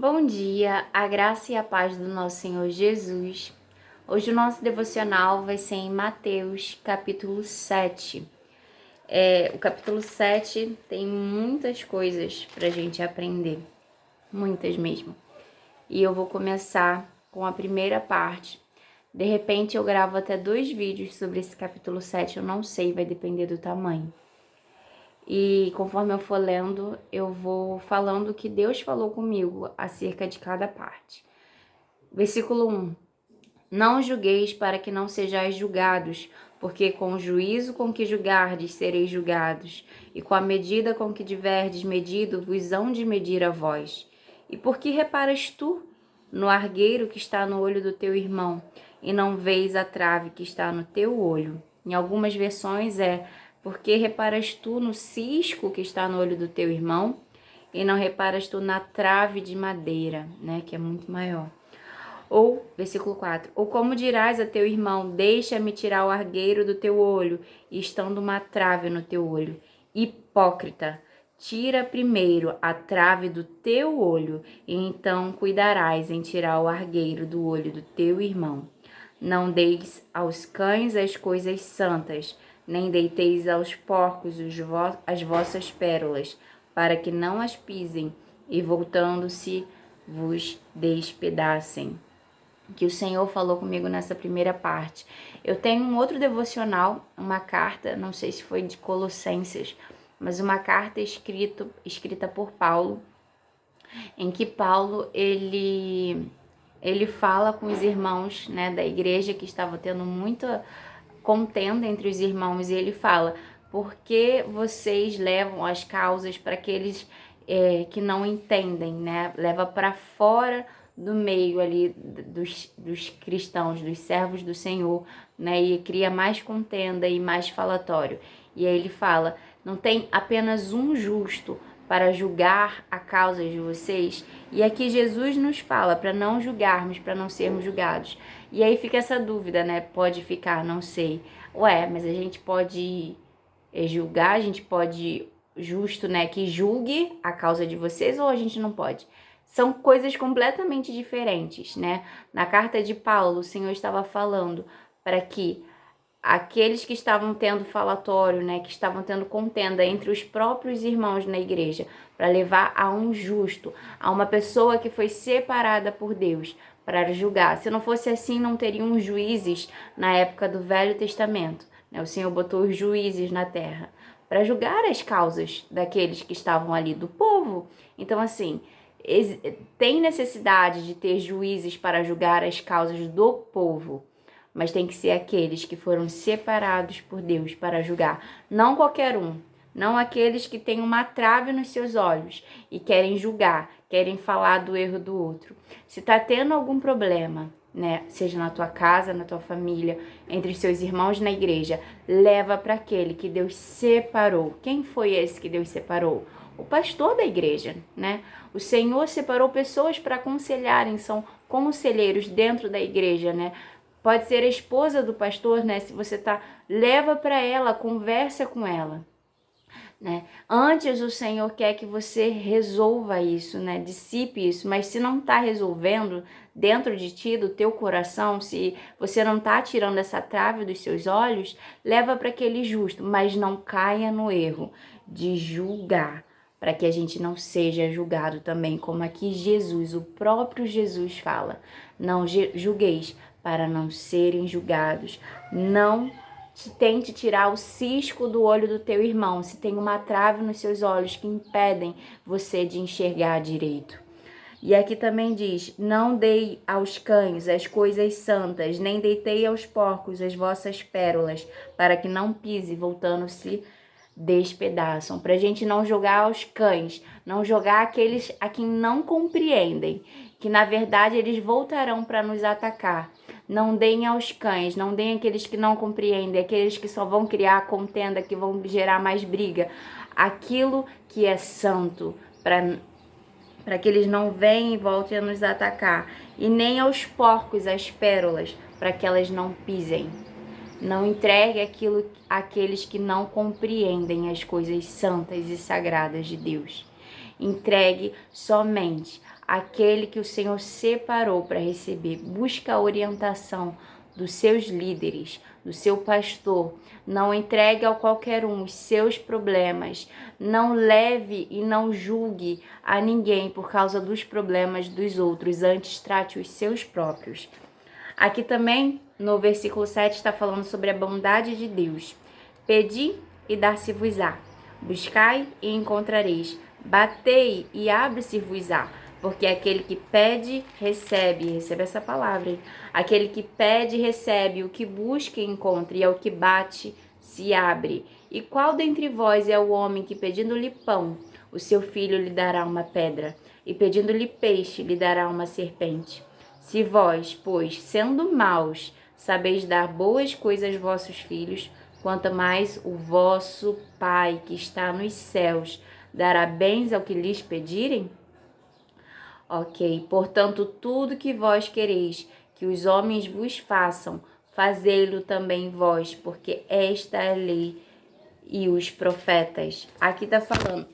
Bom dia, a graça e a paz do nosso Senhor Jesus. Hoje o nosso devocional vai ser em Mateus, capítulo 7. O capítulo 7 tem muitas coisas para a gente aprender, muitas mesmo. E eu vou começar com a primeira parte. De repente eu gravo até 2 vídeos sobre esse capítulo 7, eu não sei, vai depender do tamanho. E conforme eu for lendo, eu vou falando o que Deus falou comigo acerca de cada parte. Versículo 1. Não julgueis para que não sejais julgados, porque com o juízo com que julgardes sereis julgados, e com a medida com que tiverdes medido vos hão de medir a vós. E por que reparas tu no argueiro que está no olho do teu irmão, e não vês a trave que está no teu olho? Em algumas versões porque reparas tu no cisco que está no olho do teu irmão, e não reparas tu na trave de madeira, né, que é muito maior. Ou, versículo 4, ou como dirás a teu irmão, deixa-me tirar o argueiro do teu olho, e estando uma trave no teu olho. Hipócrita, tira primeiro a trave do teu olho, e então cuidarás em tirar o argueiro do olho do teu irmão. Não deis aos cães as coisas santas, nem deiteis aos porcos as vossas pérolas, para que não as pisem, e voltando-se vos despedacem. Que o Senhor falou comigo nessa primeira parte. Eu tenho um outro devocional, uma carta, não sei se foi de Colossenses, mas uma carta escrita por Paulo, em que Paulo ele fala com os irmãos, né, da igreja, que estava tendo muita contenda entre os irmãos, e ele fala: por que vocês levam as causas para aqueles que não entendem, né? Leva para fora do meio ali dos cristãos, dos servos do Senhor, né? E cria mais contenda e mais falatório. E aí ele fala: não tem apenas um justo para julgar a causa de vocês? E aqui Jesus nos fala para não julgarmos, para não sermos julgados. E aí fica essa dúvida, né? Pode ficar, não sei. Ué, mas a gente pode julgar, a gente pode, justo, né, que julgue a causa de vocês, ou a gente não pode? São coisas completamente diferentes, né? Na carta de Paulo, o Senhor estava falando para que aqueles que estavam tendo falatório, né, que estavam tendo contenda entre os próprios irmãos na igreja, para levar a um justo, a uma pessoa que foi separada por Deus, para julgar. Se não fosse assim, não teriam juízes na época do Velho Testamento, né? O Senhor botou os juízes na terra para julgar as causas daqueles que estavam ali, do povo. Então, assim, tem necessidade de ter juízes para julgar as causas do povo, mas tem que ser aqueles que foram separados por Deus para julgar. Não qualquer um, não aqueles que têm uma trave nos seus olhos e querem julgar, querem falar do erro do outro. Se está tendo algum problema, né, seja na tua casa, na tua família, entre os seus irmãos na igreja, leva para aquele que Deus separou. Quem foi esse que Deus separou? O pastor da igreja, né? O Senhor separou pessoas para aconselharem, são conselheiros dentro da igreja, né? Pode ser a esposa do pastor, né? Se você leva para ela, conversa com ela, né? Antes o Senhor quer que você resolva isso, né? Dissipe isso, mas se não está resolvendo dentro de ti, do teu coração, se você não está tirando essa trave dos seus olhos, leva para aquele justo, mas não caia no erro de julgar, para que a gente não seja julgado também, como aqui Jesus, o próprio Jesus fala: não julgueis para não serem julgados. Não tente tirar o cisco do olho do teu irmão, se tem uma trave nos seus olhos que impedem você de enxergar direito. E aqui também diz: não dei aos cães as coisas santas, nem deitei aos porcos as vossas pérolas, para que não pise, voltando-se despedaçam. Para a gente não jogar aos cães, não jogar aqueles a quem não compreendem, que na verdade eles voltarão para nos atacar. Não deem aos cães, não deem aqueles que não compreendem, aqueles que só vão criar contenda, que vão gerar mais briga. Aquilo que é santo, para que eles não venham e voltem a nos atacar. E nem aos porcos as pérolas, para que elas não pisem. Não entregue aquilo àqueles que não compreendem as coisas santas e sagradas de Deus. Entregue somente aquele que o Senhor separou para receber. Busca a orientação dos seus líderes, do seu pastor. Não entregue a qualquer um os seus problemas. Não leve e não julgue a ninguém por causa dos problemas dos outros. Antes, trate os seus próprios. Aqui também, no versículo 7, está falando sobre a bondade de Deus. Pedi e dar-se-vos-á. Buscai e encontrareis. Batei e abre-se-vos-á. Porque aquele que pede, recebe essa palavra, hein? Aquele que pede, recebe, o que busca, encontra, e ao que bate, se abre. E qual dentre vós é o homem que, pedindo-lhe pão, o seu filho lhe dará uma pedra, e pedindo-lhe peixe, lhe dará uma serpente? Se vós, pois, sendo maus, sabeis dar boas coisas aos vossos filhos, quanto mais o vosso Pai, que está nos céus, dará bens ao que lhes pedirem? Ok, portanto, tudo que vós quereis que os homens vos façam, fazei-lo também vós, porque esta é a lei e os profetas. Aqui está falando,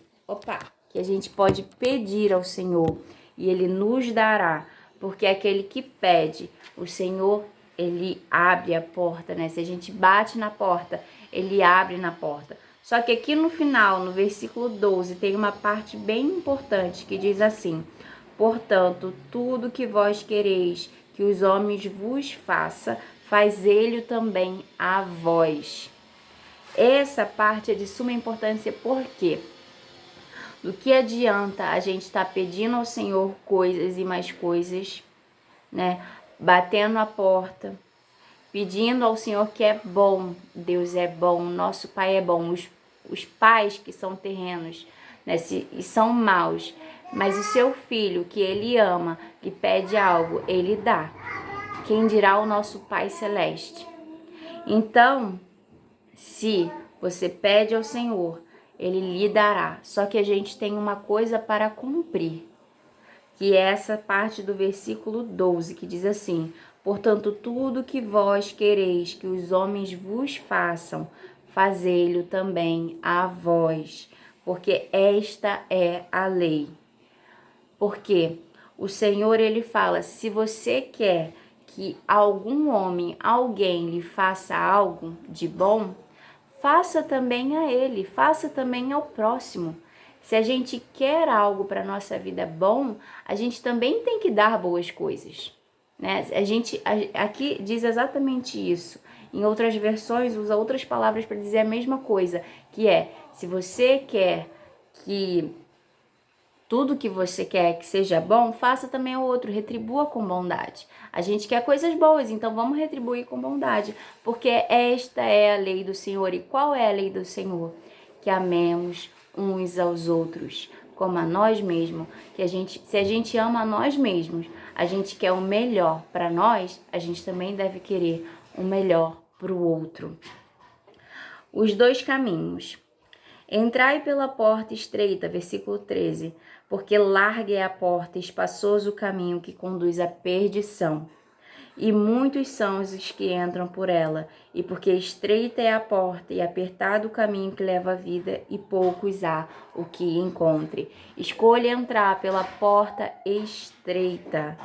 que a gente pode pedir ao Senhor e Ele nos dará, porque aquele que pede, o Senhor, Ele abre a porta, né? Se a gente bate na porta, Ele abre na porta. Só que aqui no final, no versículo 12, tem uma parte bem importante que diz assim: portanto, tudo que vós quereis que os homens vos façam, fazei-lo também a vós. Essa parte é de suma importância, porque do que adianta a gente estar pedindo ao Senhor coisas e mais coisas, né? Batendo a porta, pedindo ao Senhor que é bom, Deus é bom, nosso Pai é bom, os pais que são terrenos, né, e são maus, mas o seu filho que ele ama, que pede algo, ele dá. Quem dirá o nosso Pai Celeste? Então, se você pede ao Senhor, Ele lhe dará. Só que a gente tem uma coisa para cumprir, que é essa parte do versículo 12, que diz assim: portanto, tudo que vós quereis que os homens vos façam, fazei-lo também a vós, porque esta é a lei. Porque o Senhor, Ele fala, se você quer que algum homem, alguém lhe faça algo de bom, faça também a ele, faça também ao próximo. Se a gente quer algo para a nossa vida bom, a gente também tem que dar boas coisas, né? Aqui diz exatamente isso. Em outras versões, usa outras palavras para dizer a mesma coisa, que é, se você quer que tudo que você quer que seja bom, faça também ao outro, retribua com bondade. A gente quer coisas boas, então vamos retribuir com bondade, porque esta é a lei do Senhor. E qual é a lei do Senhor? Que amemos uns aos outros, como a nós mesmos. Se a gente ama a nós mesmos, a gente quer o melhor para nós, a gente também deve querer o melhor para o outro. Os dois caminhos. Entrai pela porta estreita, versículo 13, porque larga é a porta, espaçoso o caminho que conduz à perdição, e muitos são os que entram por ela, e porque estreita é a porta e apertado o caminho que leva à vida, e poucos há o que encontre. Escolha entrar pela porta estreita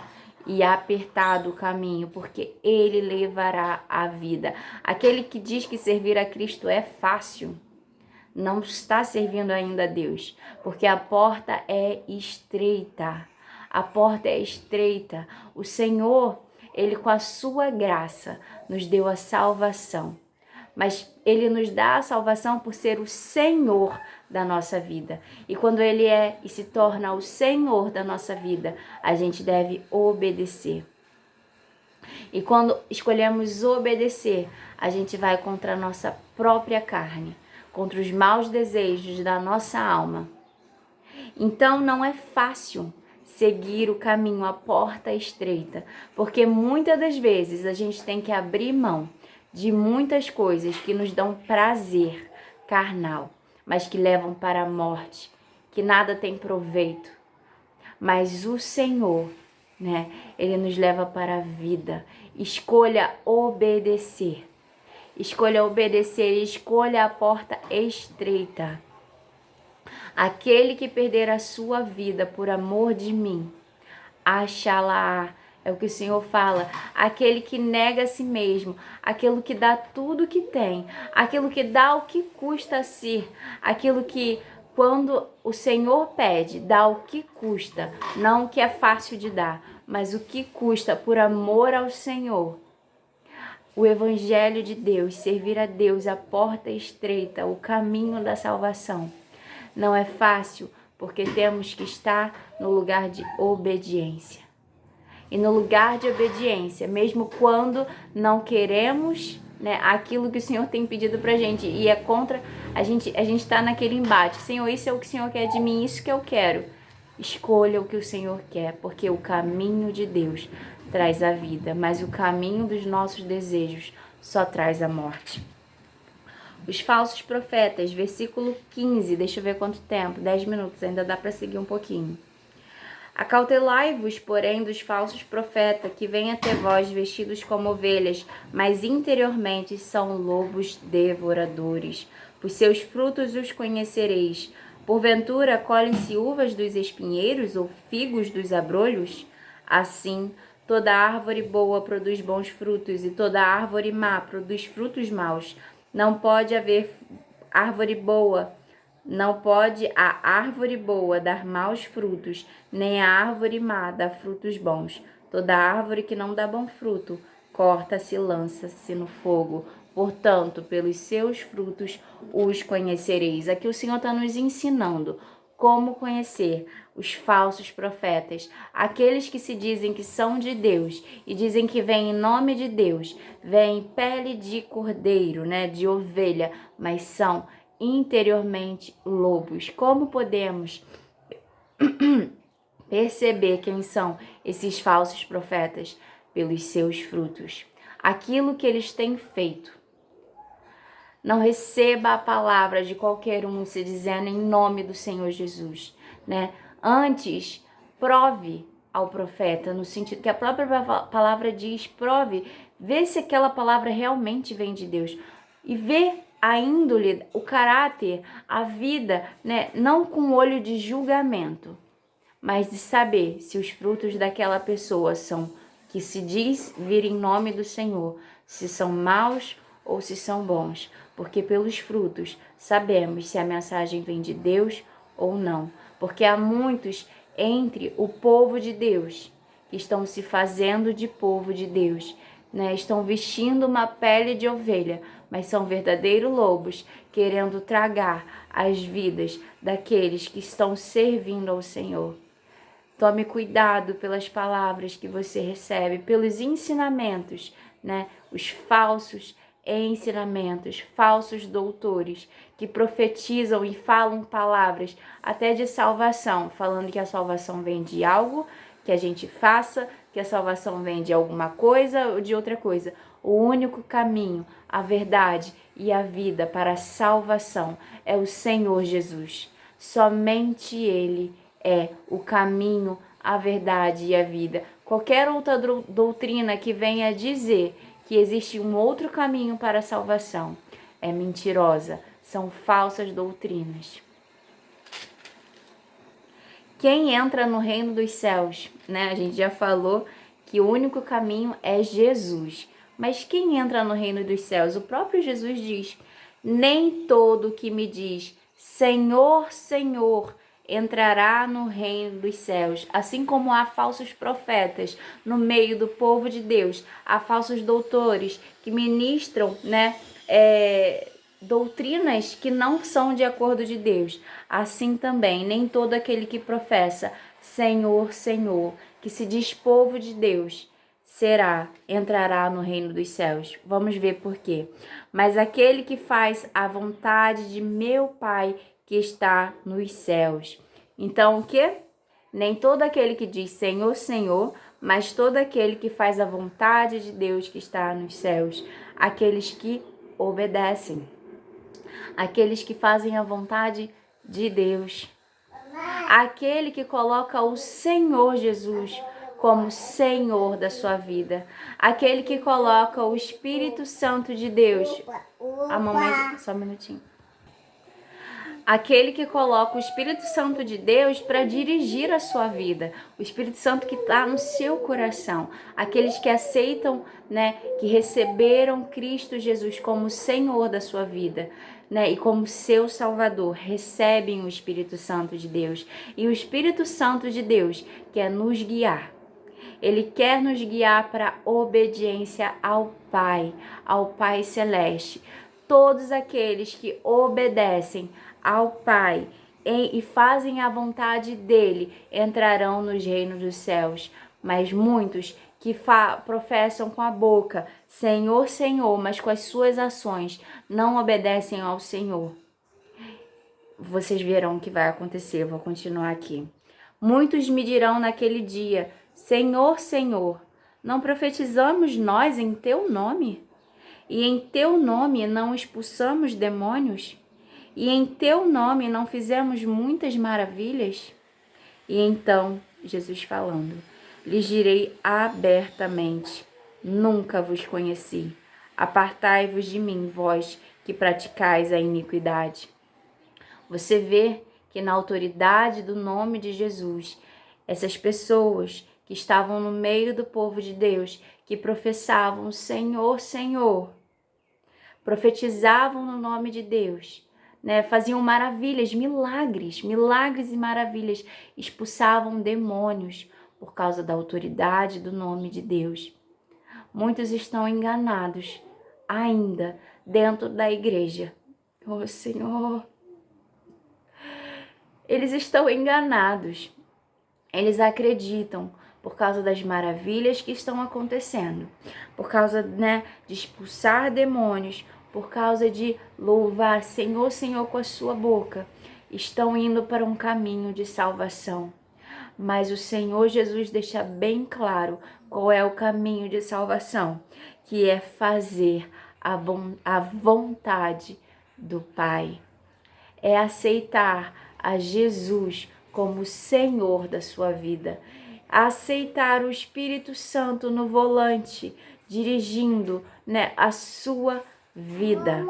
e apertado o caminho, porque ele levará à vida. Aquele que diz que servir a Cristo é fácil, não está servindo ainda a Deus, porque a porta é estreita. A porta é estreita. O Senhor, Ele com a sua graça nos deu a salvação, mas Ele nos dá a salvação por ser o Senhor da nossa vida. E quando Ele é e se torna o Senhor da nossa vida, a gente deve obedecer. E quando escolhemos obedecer, a gente vai contra a nossa própria carne, contra os maus desejos da nossa alma. Então não é fácil seguir o caminho, a porta estreita, porque muitas das vezes a gente tem que abrir mão de muitas coisas que nos dão prazer carnal, mas que levam para a morte, que nada tem proveito. Mas o Senhor, né, Ele nos leva para a vida. Escolha obedecer. Escolha obedecer, escolha a porta estreita. Aquele que perder a sua vida por amor de mim, Axalá. É o que o Senhor fala, aquele que nega a si mesmo, aquele que dá tudo o que tem, aquilo que dá o que custa a si, aquilo que quando o Senhor pede, dá o que custa, não o que é fácil de dar, mas o que custa por amor ao Senhor. O Evangelho de Deus, servir a Deus, a porta estreita, o caminho da salvação. Não é fácil, porque temos que estar no lugar de obediência. E no lugar de obediência, mesmo quando não queremos, né, aquilo que o Senhor tem pedido pra gente e é contra, a gente tá naquele embate. Senhor, isso é o que o Senhor quer de mim, isso que eu quero. Escolha o que o Senhor quer, porque o caminho de Deus traz a vida, mas o caminho dos nossos desejos só traz a morte. Os falsos profetas, versículo 15, deixa eu ver quanto tempo, 10 minutos, ainda dá para seguir um pouquinho. Acautelai-vos, porém, dos falsos profetas, que vêm até vós vestidos como ovelhas, mas interiormente são lobos devoradores. Por seus frutos os conhecereis. Porventura, colhem-se uvas dos espinheiros ou figos dos abrolhos? Assim, toda árvore boa produz bons frutos, e toda árvore má produz frutos maus. Não pode a árvore boa dar maus frutos, nem a árvore má dar frutos bons. Toda árvore que não dá bom fruto, corta-se e lança-se no fogo. Portanto, pelos seus frutos os conhecereis. Aqui o Senhor está nos ensinando como conhecer os falsos profetas, aqueles que se dizem que são de Deus e dizem que vêm em nome de Deus, vêm em pele de cordeiro, né, de ovelha, mas são interiormente lobos. Como podemos perceber quem são esses falsos profetas? Pelos seus frutos, aquilo que eles têm feito. Não receba a palavra de qualquer um se dizendo em nome do Senhor Jesus, né? Antes, prove ao profeta, no sentido que a própria palavra diz, prove, vê se aquela palavra realmente vem de Deus. E vê a índole, o caráter, a vida, né? Não com olho de julgamento, mas de saber se os frutos daquela pessoa são, que se diz vir em nome do Senhor, se são maus ou se são bons, porque pelos frutos sabemos se a mensagem vem de Deus ou não, porque há muitos entre o povo de Deus que estão se fazendo de povo de Deus, né? Estão vestindo uma pele de ovelha, mas são verdadeiros lobos, querendo tragar as vidas daqueles que estão servindo ao Senhor. Tome cuidado pelas palavras que você recebe, pelos ensinamentos, né? Os falsos ensinamentos, falsos doutores que profetizam e falam palavras até de salvação, falando que a salvação vem de algo que a gente faça, que a salvação vem de alguma coisa ou de outra coisa. O único caminho, a verdade e a vida para a salvação é o Senhor Jesus. Somente Ele é o caminho, a verdade e a vida. Qualquer outra doutrina que venha dizer que existe um outro caminho para a salvação é mentirosa, são falsas doutrinas. Quem entra no reino dos céus, né? A gente já falou que o único caminho é Jesus. Mas quem entra no reino dos céus? O próprio Jesus diz: nem todo que me diz Senhor, Senhor, entrará no reino dos céus. Assim como há falsos profetas no meio do povo de Deus, há falsos doutores que ministram, né, doutrinas que não são de acordo de Deus. Assim também, nem todo aquele que professa Senhor, Senhor, que se diz povo de Deus, entrará no reino dos céus. Vamos ver por quê. Mas aquele que faz a vontade de meu Pai que está nos céus. Então, o quê? Nem todo aquele que diz Senhor, Senhor, mas todo aquele que faz a vontade de Deus que está nos céus. Aqueles que obedecem. Aqueles que fazem a vontade de Deus. Aquele que coloca o Senhor Jesus como Senhor da sua vida. Aquele que coloca o Espírito Santo de Deus. A mamãe, só um minutinho. aquele que coloca o Espírito Santo de Deus para dirigir a sua vida, o Espírito Santo que está no seu coração, aqueles que aceitam, né, que receberam Cristo Jesus como Senhor da sua vida, né, e como seu Salvador, recebem o Espírito Santo de Deus. E o Espírito Santo de Deus quer nos guiar. Ele quer nos guiar para a obediência ao Pai Celeste. Todos aqueles que obedecem ao Pai e fazem a vontade dele entrarão nos reinos dos céus. Mas muitos que professam com a boca Senhor, Senhor, mas com as suas ações não obedecem ao Senhor. Vocês verão o que vai acontecer. Eu vou continuar aqui. Muitos me dirão naquele dia: Senhor, Senhor, não profetizamos nós em teu nome? E em teu nome não expulsamos demônios? E em teu nome não fizemos muitas maravilhas? E então, Jesus falando, lhes direi abertamente: nunca vos conheci. Apartai-vos de mim, vós que praticais a iniquidade. Você vê que na autoridade do nome de Jesus, essas pessoas que estavam no meio do povo de Deus, que professavam Senhor, Senhor, profetizavam no nome de Deus, né? Faziam maravilhas, milagres e maravilhas, expulsavam demônios por causa da autoridade do nome de Deus. Muitos estão enganados ainda dentro da igreja. Oh, Senhor! Eles estão enganados. Eles acreditam por causa das maravilhas que estão acontecendo, por causa, né, de expulsar demônios, por causa de louvar Senhor, Senhor com a sua boca. Estão indo para um caminho de salvação. Mas o Senhor Jesus deixa bem claro qual é o caminho de salvação, que é fazer a vontade do Pai. É aceitar a Jesus como Senhor da sua vida. Aceitar o Espírito Santo no volante, dirigindo, né, a sua vida.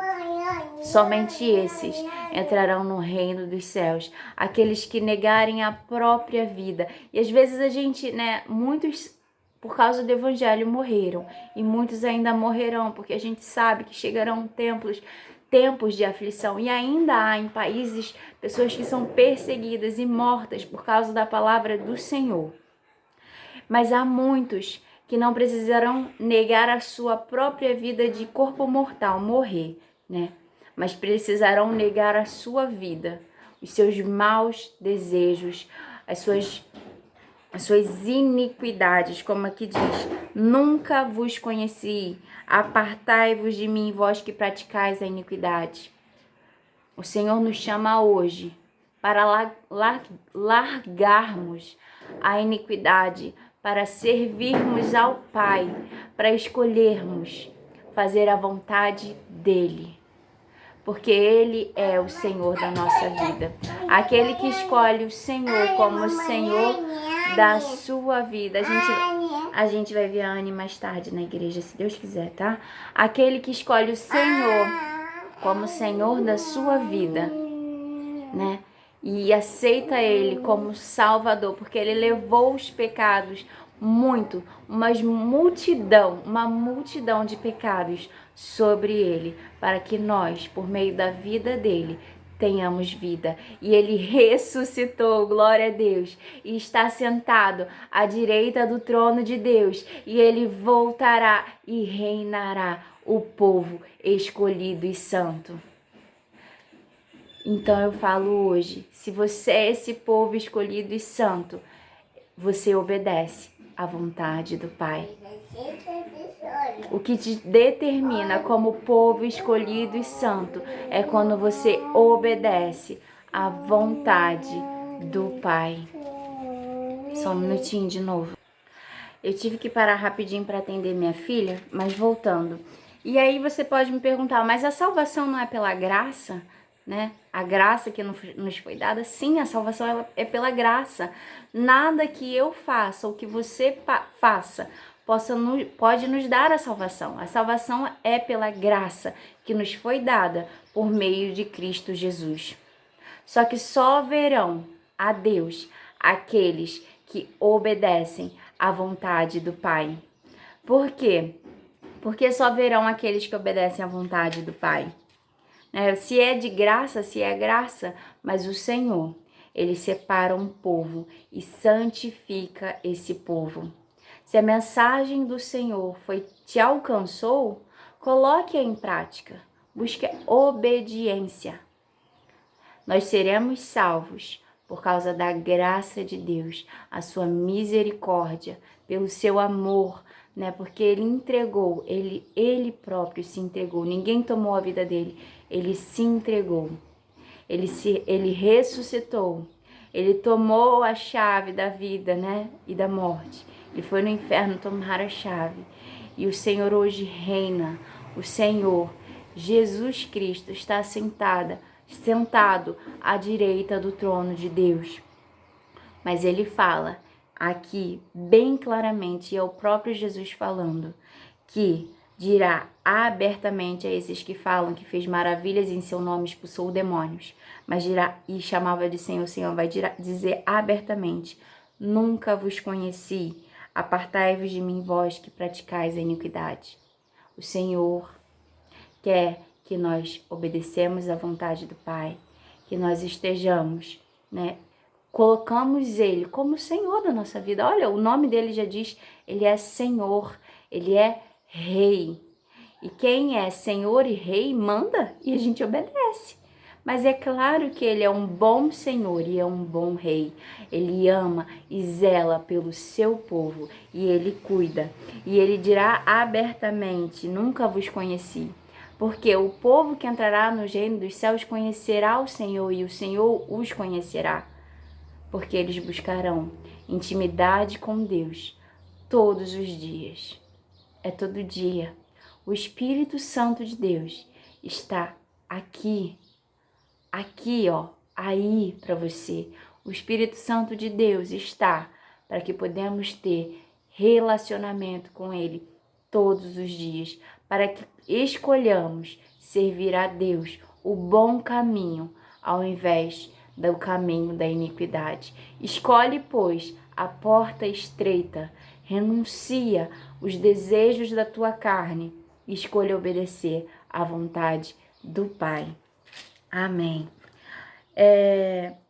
Somente esses entrarão no reino dos céus. Aqueles que negarem a própria vida. E às vezes a gente, né, muitos por causa do evangelho morreram. E muitos ainda morrerão, porque a gente sabe que chegarão tempos de aflição, e ainda há em países pessoas que são perseguidas e mortas por causa da palavra do Senhor. Mas há muitos que não precisarão negar a sua própria vida de corpo mortal, morrer, né? Mas precisarão negar a sua vida, os seus maus desejos, as suas iniquidades, como aqui diz: nunca vos conheci, apartai-vos de mim, vós que praticais a iniquidade. O Senhor nos chama hoje para largarmos a iniquidade, para servirmos ao Pai, para escolhermos fazer a vontade dEle. Porque Ele é o Senhor da nossa vida. Aquele que escolhe o Senhor como o Senhor da sua vida. A gente vai ver a Anne mais tarde na igreja, se Deus quiser, tá? Aquele que escolhe o Senhor como o Senhor da sua vida, né? E aceita Ele como Salvador, porque Ele levou os pecados, uma multidão de pecados sobre Ele, para que nós, por meio da vida dEle, tenhamos vida. E Ele ressuscitou, glória a Deus, e está sentado à direita do trono de Deus, e Ele voltará e reinará o povo escolhido e santo. Então eu falo hoje, se você é esse povo escolhido e santo, você obedece à vontade do Pai. O que te determina como povo escolhido e santo é quando você obedece à vontade do Pai. Só um minutinho de novo. Eu tive que parar rapidinho para atender minha filha, mas voltando. E aí você pode me perguntar, mas a salvação não é pela graça, né? A graça que nos foi dada? Sim, a salvação é pela graça. Nada que eu faça ou que você faça pode nos dar a salvação. A salvação é pela graça que nos foi dada por meio de Cristo Jesus. Só que só verão a Deus aqueles que obedecem à vontade do Pai. Por quê? Porque só verão aqueles que obedecem à vontade do Pai. Se é de graça, se é graça, mas o Senhor, Ele separa um povo e santifica esse povo. Se a mensagem do Senhor te alcançou, coloque-a em prática. Busque obediência. Nós seremos salvos por causa da graça de Deus, a sua misericórdia, pelo seu amor, Porque ele entregou, ele próprio se entregou. Ninguém tomou a vida dele, ele se entregou. Ele ressuscitou. Ele tomou a chave da vida, e da morte. E foi no inferno tomar a chave. E o Senhor hoje reina. O Senhor, Jesus Cristo, está sentado à direita do trono de Deus. Mas ele fala aqui bem claramente, e é o próprio Jesus falando, que dirá abertamente a esses que falam que fez maravilhas em seu nome, expulsou demônios, mas dirá e chamava de Senhor, Senhor, vai dizer abertamente: nunca vos conheci, apartai-vos de mim, vós que praticais a iniquidade. O Senhor quer que nós obedecemos à vontade do Pai, que nós estejamos, colocamos Ele como Senhor da nossa vida. Olha, o nome dele já diz, Ele é Senhor, Ele é Rei. E quem é Senhor e Rei manda e a gente obedece. Mas é claro que Ele é um bom Senhor e é um bom Rei. Ele ama e zela pelo seu povo e Ele cuida. E Ele dirá abertamente: nunca vos conheci. Porque o povo que entrará no reino dos céus conhecerá o Senhor e o Senhor os conhecerá. Porque eles buscarão intimidade com Deus todos os dias. É todo dia. O Espírito Santo de Deus está aqui, aí para você. O Espírito Santo de Deus está para que podemos ter relacionamento com Ele todos os dias, para que escolhamos servir a Deus o bom caminho, ao invés do caminho da iniquidade. Escolhe, pois, a porta estreita, renuncia os desejos da tua carne e escolha obedecer à vontade do Pai. Amém.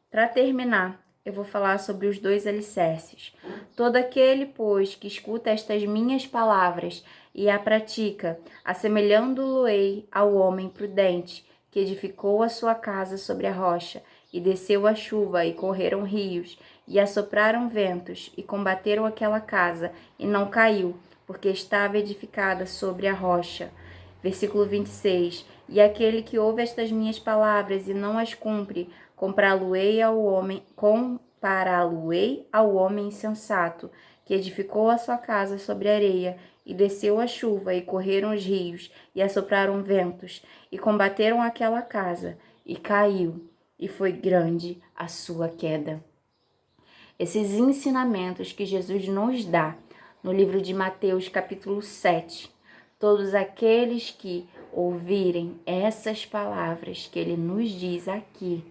Para terminar, eu vou falar sobre os 2 alicerces. Todo aquele, pois, que escuta estas minhas palavras e a pratica, assemelhando-lo-ei ao homem prudente, que edificou a sua casa sobre a rocha, e desceu a chuva, e correram rios, e assopraram ventos, e combateram aquela casa, e não caiu, porque estava edificada sobre a rocha. Versículo 26. E aquele que ouve estas minhas palavras e não as cumpre, compará-lo-ei ao homem insensato, que edificou a sua casa sobre a areia, e desceu a chuva, e correram os rios, e assopraram ventos, e combateram aquela casa, e caiu, e foi grande a sua queda. Esses ensinamentos que Jesus nos dá no livro de Mateus, capítulo 7, todos aqueles que ouvirem essas palavras que ele nos diz aqui,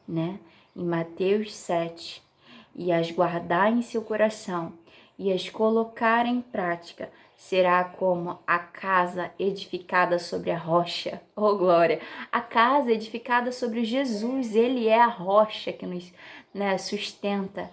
em Mateus 7, e as guardar em seu coração e as colocar em prática, será como a casa edificada sobre a rocha. Oh, glória! A casa edificada sobre Jesus, Ele é a rocha que nos sustenta.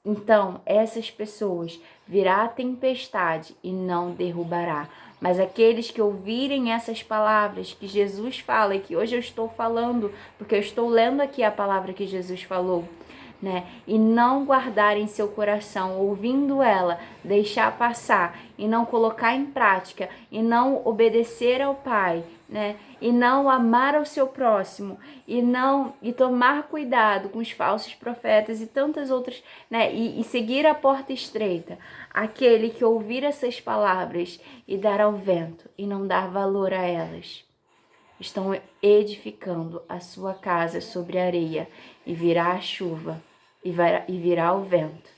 Então, essas pessoas virá a tempestade e não derrubará. Mas aqueles que ouvirem essas palavras que Jesus fala e que hoje eu estou falando, porque eu estou lendo aqui a palavra que Jesus falou, e não guardar em seu coração, ouvindo ela, deixar passar e não colocar em prática e não obedecer ao Pai, e não amar ao seu próximo e tomar cuidado com os falsos profetas e tantas outras, e seguir a porta estreita. Aquele que ouvir essas palavras e dar ao vento e não dar valor a elas, estão edificando a sua casa sobre a areia, e virá a chuva e virá o vento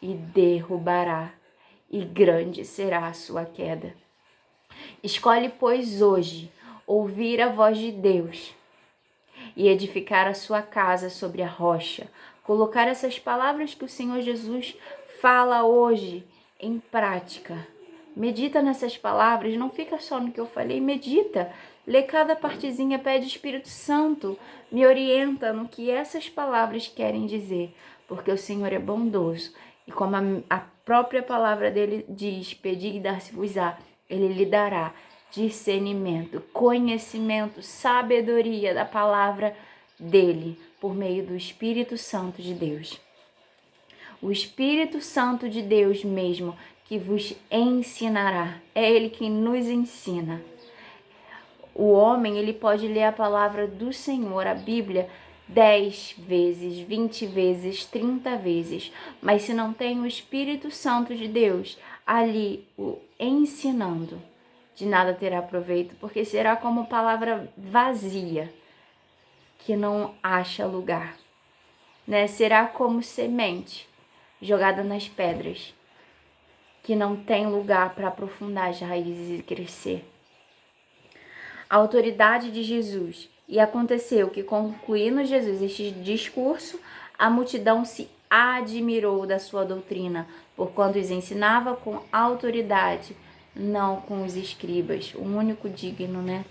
e derrubará, e grande será a sua queda. Escolhe, pois, hoje ouvir a voz de Deus e edificar a sua casa sobre a rocha. Colocar essas palavras que o Senhor Jesus fala hoje em prática. Medita nessas palavras, não fica só no que eu falei, medita. Lê cada partezinha, pede Espírito Santo, me orienta no que essas palavras querem dizer, porque o Senhor é bondoso. E como a própria palavra dele diz, pedi e dar-se-vos-á, ele lhe dará discernimento, conhecimento, sabedoria da palavra dele, por meio do Espírito Santo de Deus. O Espírito Santo de Deus mesmo que vos ensinará. É ele quem nos ensina. O homem, ele pode ler a palavra do Senhor, a Bíblia, 10 vezes, 20 vezes, 30 vezes. Mas se não tem o Espírito Santo de Deus ali o ensinando, de nada terá proveito, porque será como palavra vazia, que não acha lugar, né? Será como semente jogada nas pedras, que não tem lugar para aprofundar as raízes e crescer. A autoridade de Jesus. E aconteceu que, concluindo Jesus este discurso, a multidão se admirou da sua doutrina, porquanto os ensinava com autoridade, não com os escribas. O único digno, né?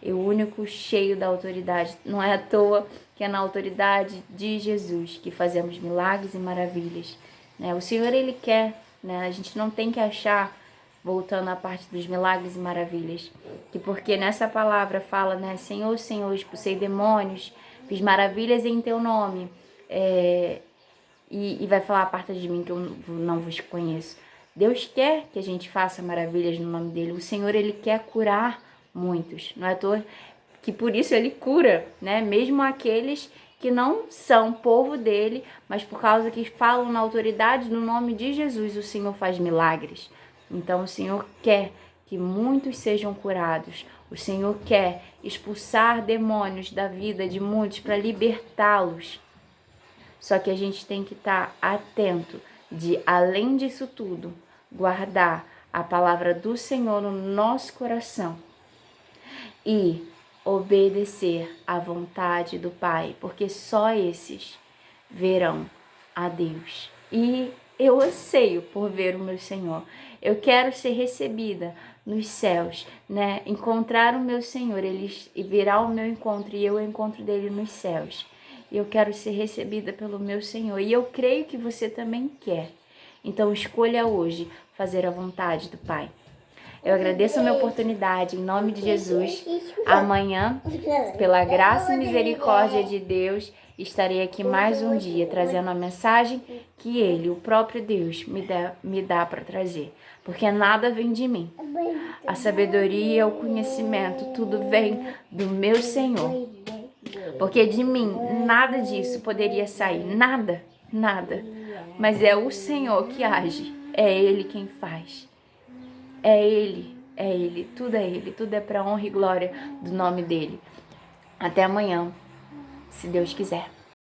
E o único cheio da autoridade. Não é à toa que é na autoridade de Jesus que fazemos milagres e maravilhas, né? O Senhor, ele quer, né? A gente não tem que achar, voltando à parte dos milagres e maravilhas, que porque nessa palavra fala, né? Senhor, Senhor, expulsei demônios, fiz maravilhas em teu nome, e vai falar, aparta de mim que eu não vos conheço. Deus quer que a gente faça maravilhas no nome dele. O Senhor, ele quer curar muitos. Não é à toa que por isso ele cura, né? Mesmo aqueles que não são povo dele, mas por causa que falam na autoridade no nome de Jesus, o Senhor faz milagres. Então o Senhor quer que muitos sejam curados. O Senhor quer expulsar demônios da vida de muitos para libertá-los. Só que a gente tem que estar atento de, além disso tudo, guardar a palavra do Senhor no nosso coração e obedecer à vontade do Pai, porque só esses verão a Deus. E eu anseio por ver o meu Senhor. Eu quero ser recebida nos céus, né? Encontrar o meu Senhor, ele virá ao meu encontro e eu encontro dele nos céus. E eu quero ser recebida pelo meu Senhor. E eu creio que você também quer. Então escolha hoje fazer a vontade do Pai. Eu agradeço a minha oportunidade, em nome de Jesus. Amanhã, pela graça e misericórdia de Deus, estarei aqui mais um dia, trazendo a mensagem que Ele, o próprio Deus, me dá para trazer. Porque nada vem de mim. A sabedoria, o conhecimento, tudo vem do meu Senhor. Porque de mim, nada disso poderia sair. Nada, nada. Mas é o Senhor que age. É Ele quem faz. É Ele, tudo é para honra e glória do nome dele. Até amanhã, se Deus quiser.